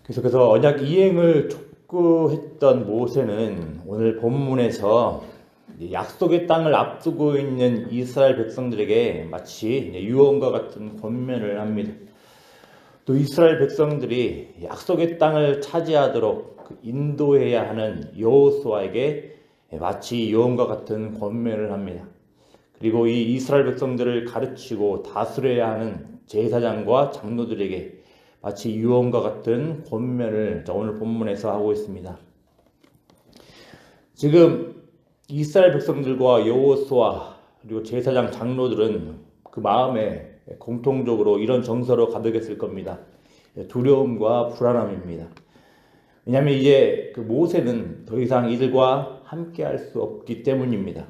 그래서 언약 이행을 촉구했던 모세는 오늘 본문에서 약속의 땅을 앞두고 있는 이스라엘 백성들에게 마치 유언과 같은 권면을 합니다. 또 이스라엘 백성들이 약속의 땅을 차지하도록 인도해야 하는 여호수아에게 마치 유언과 같은 권면을 합니다. 그리고 이 이스라엘 백성들을 가르치고 다스려야 하는 제사장과 장로들에게 마치 유언과 같은 권면을 오늘 본문에서 하고 있습니다. 지금 이스라엘 백성들과 여호수아 그리고 제사장 장로들은 그 마음에 공통적으로 이런 정서로 가득했을 겁니다. 두려움과 불안함입니다. 왜냐하면 이제 그 모세는 더 이상 이들과 함께할 수 없기 때문입니다.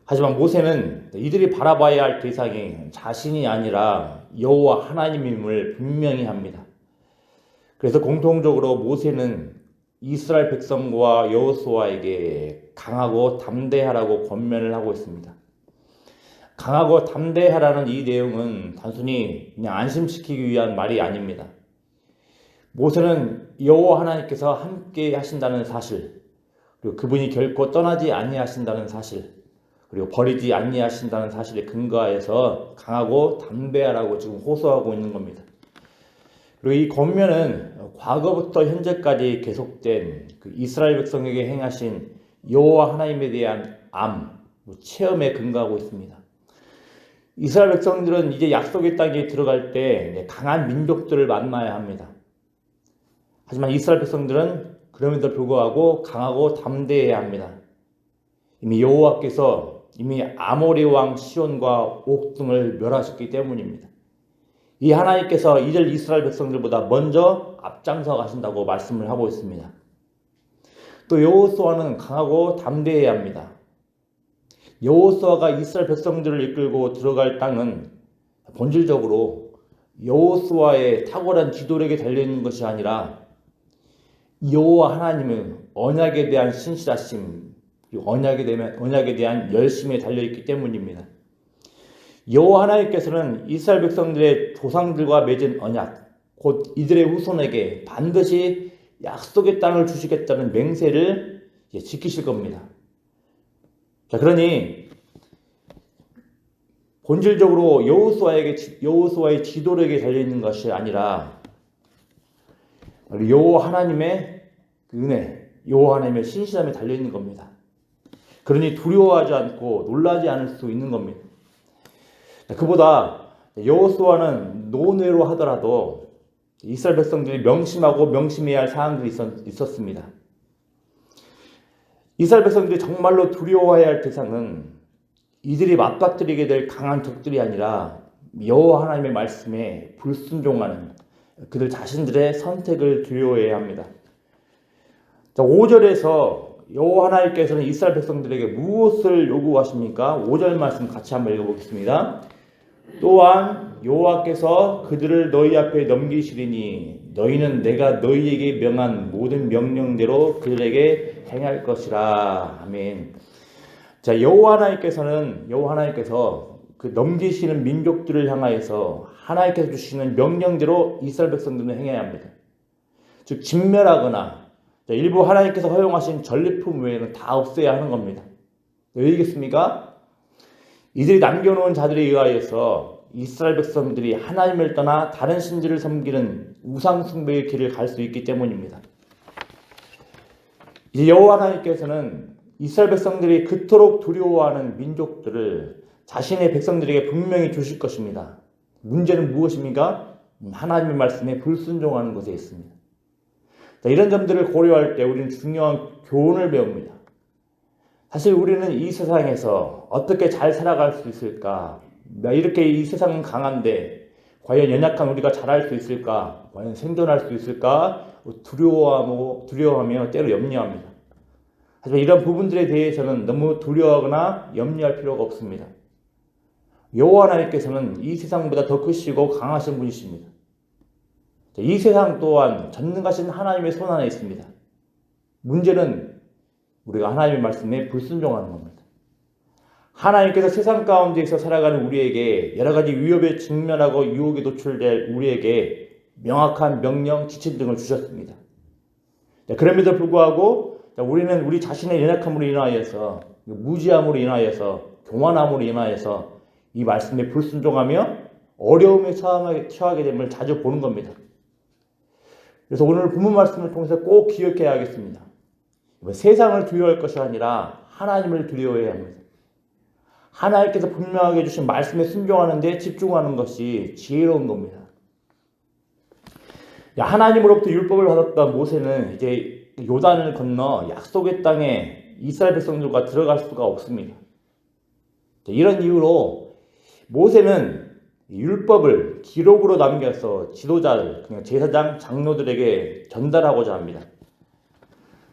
하지만 모세는 이들이 바라봐야 할 대상이 자신이 아니라 여호와 하나님임을 분명히 합니다. 그래서 공통적으로 모세는 이스라엘 백성과 여호수아에게 강하고 담대하라고 권면을 하고 있습니다. 강하고 담대하라는 이 내용은 단순히 그냥 안심시키기 위한 말이 아닙니다. 모세는 여호와 하나님께서 함께 하신다는 사실, 그리고 그분이 결코 떠나지 아니하신다는 사실, 그리고 버리지 아니하신다는 사실에 근거하여서 강하고 담대하라고 지금 호소하고 있는 겁니다. 그리고 이 권면은 과거부터 현재까지 계속된 그 이스라엘 백성에게 행하신 여호와 하나님에 대한 체험에 근거하고 있습니다. 이스라엘 백성들은 이제 약속의 땅에 들어갈 때 강한 민족들을 만나야 합니다. 하지만 이스라엘 백성들은 그럼에도 불구하고 강하고 담대해야 합니다. 이미 여호와께서 이미 아모리 왕 시온과 옥 등을 멸하셨기 때문입니다. 이 하나님께서 이들 이스라엘 백성들보다 먼저 앞장서 가신다고 말씀을 하고 있습니다. 또 여호수아는 강하고 담대해야 합니다. 여호수아가 이스라엘 백성들을 이끌고 들어갈 땅은 본질적으로 여호수아의 탁월한 지도력에 달려있는 것이 아니라 여호와 하나님의 언약에 대한 신실하심, 언약에 대한 열심에 달려있기 때문입니다. 여호와 하나님께서는 이스라엘 백성들의 조상들과 맺은 언약, 곧 이들의 후손에게 반드시 약속의 땅을 주시겠다는 맹세를 지키실 겁니다. 자, 그러니 본질적으로 여호수아의 지도력에 달려있는 것이 아니라 여호와 하나님의 은혜, 여호와 하나님의 신실함에 달려있는 겁니다. 그러니 두려워하지 않고 놀라지 않을 수 있는 겁니다. 그보다 여호수아는 노내로 하더라도 이스라엘 백성들이 명심하고 명심해야 할 사항들이 있었습니다. 이스라엘 백성들이 정말로 두려워해야 할 대상은 이들이 맞닥뜨리게 될 강한 적들이 아니라 여호와 하나님의 말씀에 불순종하는 그들 자신들의 선택을 두려워해야 합니다. 자, 5절에서 여호와 하나님께서는 이스라엘 백성들에게 무엇을 요구하십니까? 5절 말씀 같이 한번 읽어보겠습니다. 또한 여호와께서 그들을 너희 앞에 넘기시리니 너희는 내가 너희에게 명한 모든 명령대로 그들에게 행할 것이라. 아멘. 자, 여호와 하나님께서 그 넘기시는 민족들을 향하여서 하나님께서 주시는 명령대로 이스라엘 백성들은 행해야 합니다. 즉 진멸하거나 일부 하나님께서 허용하신 전리품 외에는 다 없애야 하는 겁니다. 왜 이겠습니까? 이들이 남겨놓은 자들에 의하여서 이스라엘 백성들이 하나님을 떠나 다른 신들을 섬기는 우상 숭배의 길을 갈 수 있기 때문입니다. 이제 여호와 하나님께서는 이스라엘 백성들이 그토록 두려워하는 민족들을 자신의 백성들에게 분명히 주실 것입니다. 문제는 무엇입니까? 하나님의 말씀에 불순종하는 것에 있습니다. 자, 이런 점들을 고려할 때 우리는 중요한 교훈을 배웁니다. 사실 우리는 이 세상에서 어떻게 잘 살아갈 수 있을까? 이렇게 이 세상은 강한데 과연 연약한 우리가 잘할 수 있을까? 과연 생존할 수 있을까? 두려워하며 때로 염려합니다. 하지만 이런 부분들에 대해서는 너무 두려워하거나 염려할 필요가 없습니다. 여호와 하나님께서는 이 세상보다 더 크시고 강하신 분이십니다. 이 세상 또한 전능하신 하나님의 손 안에 있습니다. 문제는 우리가 하나님의 말씀에 불순종하는 겁니다. 하나님께서 세상 가운데에서 살아가는 우리에게 여러 가지 위협에 직면하고 유혹에 노출될 우리에게 명확한 명령, 지침 등을 주셨습니다. 그럼에도 불구하고 우리는 우리 자신의 연약함으로 인하여서, 무지함으로 인하여서, 교만함으로 인하여서 이 말씀에 불순종하며 어려움에 처하게 됨을 자주 보는 겁니다. 그래서 오늘 본문 말씀을 통해서 꼭 기억해야 하겠습니다. 세상을 두려워할 것이 아니라 하나님을 두려워해야 합니다. 하나님께서 분명하게 주신 말씀에 순종하는 데 집중하는 것이 지혜로운 겁니다. 하나님으로부터 율법을 받았던 모세는 이제 요단을 건너 약속의 땅에 이스라엘 백성들과 들어갈 수가 없습니다. 이런 이유로 모세는 율법을 기록으로 남겨서 지도자들, 그냥 제사장, 장로들에게 전달하고자 합니다.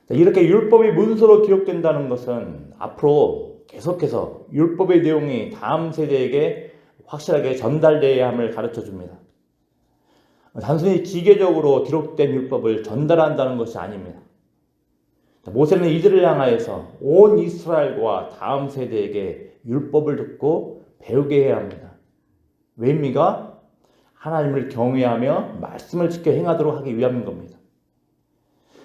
이렇게 율법이 문서로 기록된다는 것은 앞으로 계속해서 율법의 내용이 다음 세대에게 확실하게 전달되어야 함을 가르쳐 줍니다. 단순히 기계적으로 기록된 율법을 전달한다는 것이 아닙니다. 모세는 이들을 향하여서 온 이스라엘과 다음 세대에게 율법을 듣고 배우게 해야 합니다. 왜입니까? 하나님을 경외하며 말씀을 지켜 행하도록 하기 위함인 겁니다.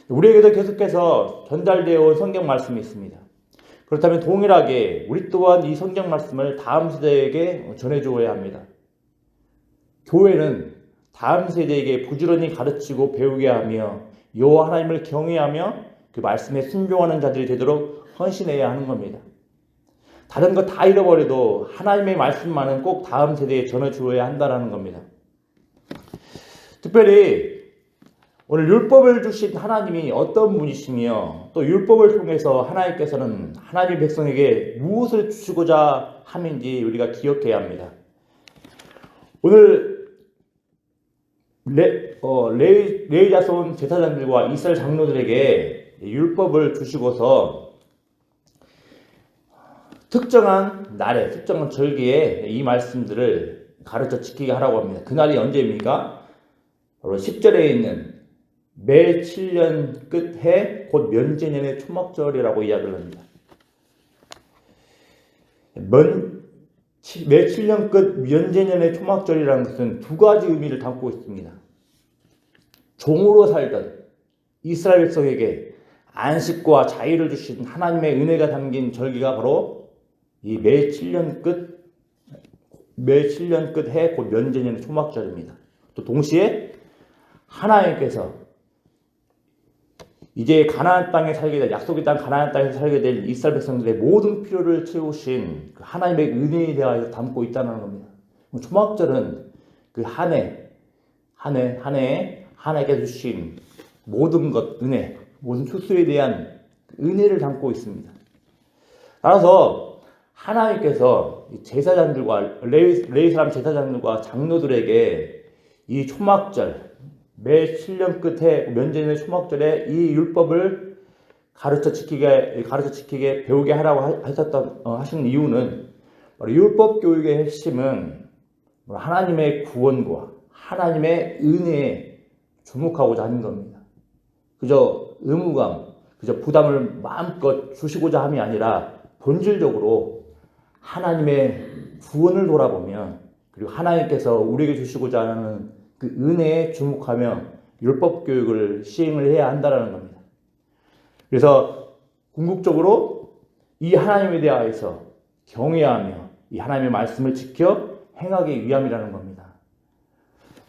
우리에게도 계속해서 전달되어 온 성경 말씀이 있습니다. 그렇다면 동일하게 우리 또한 이 성경 말씀을 다음 세대에게 전해주어야 합니다. 교회는 다음 세대에게 부지런히 가르치고 배우게 하며 여호와 하나님을 경외하며 그 말씀에 순종하는 자들이 되도록 헌신해야 하는 겁니다. 다른 거 다 잃어버려도 하나님의 말씀만은 꼭 다음 세대에 전해주어야 한다는 겁니다. 특별히 오늘 율법을 주신 하나님이 어떤 분이시며 또 율법을 통해서 하나님께서는 하나님의 백성에게 무엇을 주시고자 함인지 우리가 기억해야 합니다. 오늘 레위 자손 제사장들과 이스라엘 장로들에게 율법을 주시고서 특정한 날에, 특정한 절기에 이 말씀들을 가르쳐 지키게 하라고 합니다. 그날이 언제입니까? 바로 10절에 있는 매 7년 끝해 곧 면제년의 초막절이라고 이야기를 합니다. 매 7년 끝 면제년의 초막절이라는 것은 두 가지 의미를 담고 있습니다. 종으로 살던 이스라엘 백성에게 안식과 자유를 주신 하나님의 은혜가 담긴 절기가 바로 이 매 7년 끝해 곧 면제년의 초막절입니다. 또 동시에 하나님께서 이제 가나안 땅에 살게 될, 약속의 땅 가나안 땅에서 살게 될 이스라엘 백성들의 모든 필요를 채우신 그 하나님의 은혜에 대하여 담고 있다는 겁니다. 초막절은 그 한 해 하나님께 주신 모든 것, 은혜, 모든 추수에 대한 은혜를 담고 있습니다. 따라서 하나님께서 제사장들과 레위 사람 제사장들과 장로들에게 이 초막절, 매 7년 끝에 면제년의 초막절에 이 율법을 가르쳐 지키게 배우게 하라고 하신 이유는 바로 율법 교육의 핵심은 하나님의 구원과 하나님의 은혜에 주목하고자 하는 겁니다. 그저 의무감, 그저 부담을 마음껏 주시고자 함이 아니라 본질적으로 하나님의 구원을 돌아보면, 그리고 하나님께서 우리에게 주시고자 하는 그 은혜에 주목하며 율법 교육을 시행을 해야 한다는 겁니다. 그래서 궁극적으로 이 하나님에 대하여서 경외하며 이 하나님의 말씀을 지켜 행하기 위함이라는 겁니다.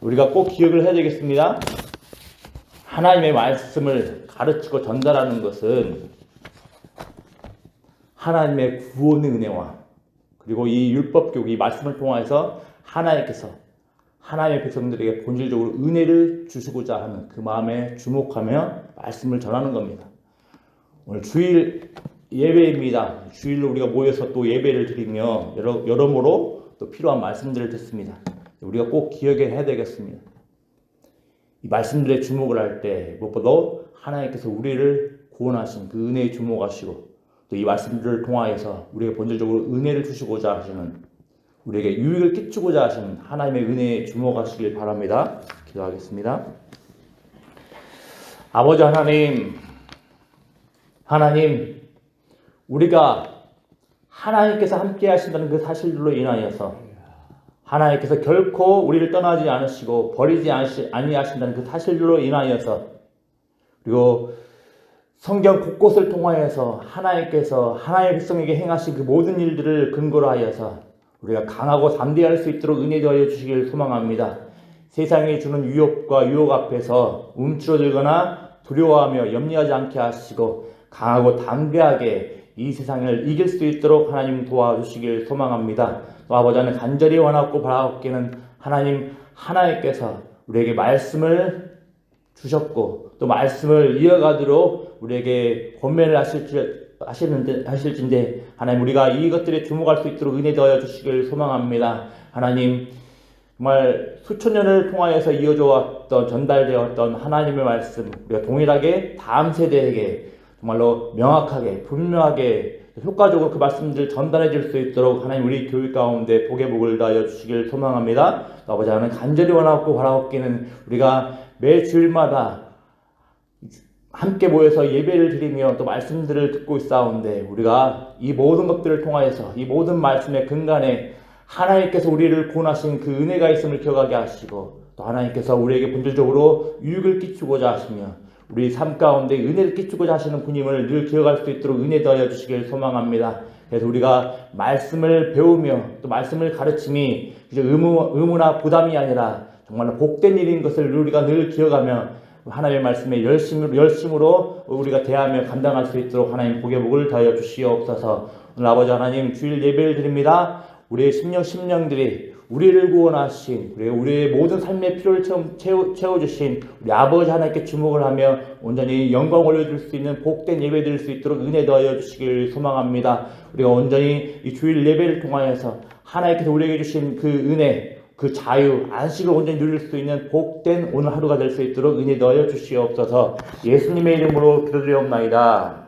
우리가 꼭 기억을 해야 되겠습니다. 하나님의 말씀을 가르치고 전달하는 것은 하나님의 구원의 은혜와 그리고 이 율법교육, 이 말씀을 통해서 하나님께서 하나님의 백성들에게 본질적으로 은혜를 주시고자 하는 그 마음에 주목하며 말씀을 전하는 겁니다. 오늘 주일 예배입니다. 주일로 우리가 모여서 또 예배를 드리며 여러모로 또 필요한 말씀들을 듣습니다. 우리가 꼭 기억해야 되겠습니다. 이 말씀들에 주목을 할 때 무엇보다 하나님께서 우리를 구원하신 그 은혜에 주목하시고 또 이 말씀들을 통하여서 우리에게 본질적으로 은혜를 주시고자 하시는, 우리에게 유익을 끼치고자 하시는 하나님의 은혜에 주목하시길 바랍니다. 기도하겠습니다. 아버지 하나님, 우리가 하나님께서 함께 하신다는 그 사실로 인하여서 하나님께서 결코 우리를 떠나지 않으시고 버리지 아니하신다는 그 사실로 인하여서 그리고 성경 곳곳을 통하여서 하나님께서 하나님의 백성에게 행하신 그 모든 일들을 근거로 하여서 우리가 강하고 담대할 수 있도록 은혜 더하여 주시길 소망합니다. 세상이 주는 유혹과 유혹 앞에서 움츠러들거나 두려워하며 염려하지 않게 하시고 강하고 담대하게 이 세상을 이길 수 있도록 하나님 도와주시길 소망합니다. 또 아버지는 간절히 원하고 바라옵기는 하나님 하나님께서 우리에게 말씀을 주셨고 또 말씀을 이어가도록 우리에게 권면을 하실진데 하나님 우리가 이것들에 주목할 수 있도록 은혜 더하여 주시길 소망합니다. 하나님 정말 수천 년을 통하여서 이어져 왔던 전달되었던 하나님의 말씀 우리가 동일하게 다음 세대에게 정말로 명확하게 분명하게 효과적으로 그 말씀들을 전달해 줄 수 있도록 하나님 우리 교육 가운데 복의 복을 다하여 주시길 소망합니다. 아버지 하나님 간절히 원하고 바라옵기는 우리가 매 주일마다 함께 모여서 예배를 드리며 또 말씀들을 듣고 있사온데 우리가 이 모든 것들을 통하여서 이 모든 말씀의 근간에 하나님께서 우리를 구원하신 그 은혜가 있음을 기억하게 하시고 또 하나님께서 우리에게 본질적으로 유익을 끼치고자 하시며 우리 삶 가운데 은혜를 끼치고자 하시는 분임을 늘 기억할 수 있도록 은혜 더하여 주시길 소망합니다. 그래서 우리가 말씀을 배우며 또 말씀을 가르침이 의무나 부담이 아니라 정말로 복된 일인 것을 우리가 늘 기억하며 하나님의 말씀에 열심으로 우리가 대하며 감당할 수 있도록 하나님 복의 복을 다하여 주시옵소서. 오늘 아버지 하나님 주일 예배를 드립니다. 우리의 심령들이 우리를 구원하신 우리의 모든 삶의 필요를 채워주신 우리 아버지 하나님께 주목을 하며 온전히 영광 올려줄 수 있는 복된 예배 드릴 수 있도록 은혜 더하여 주시길 소망합니다. 우리가 온전히 이 주일 예배를 통하여서 하나님께서 우리에게 주신 그 은혜 그 자유, 안식을 온전히 누릴 수 있는 복된 오늘 하루가 될 수 있도록 은혜 넣어 주시옵소서. 예수님의 이름으로 기도드리옵나이다.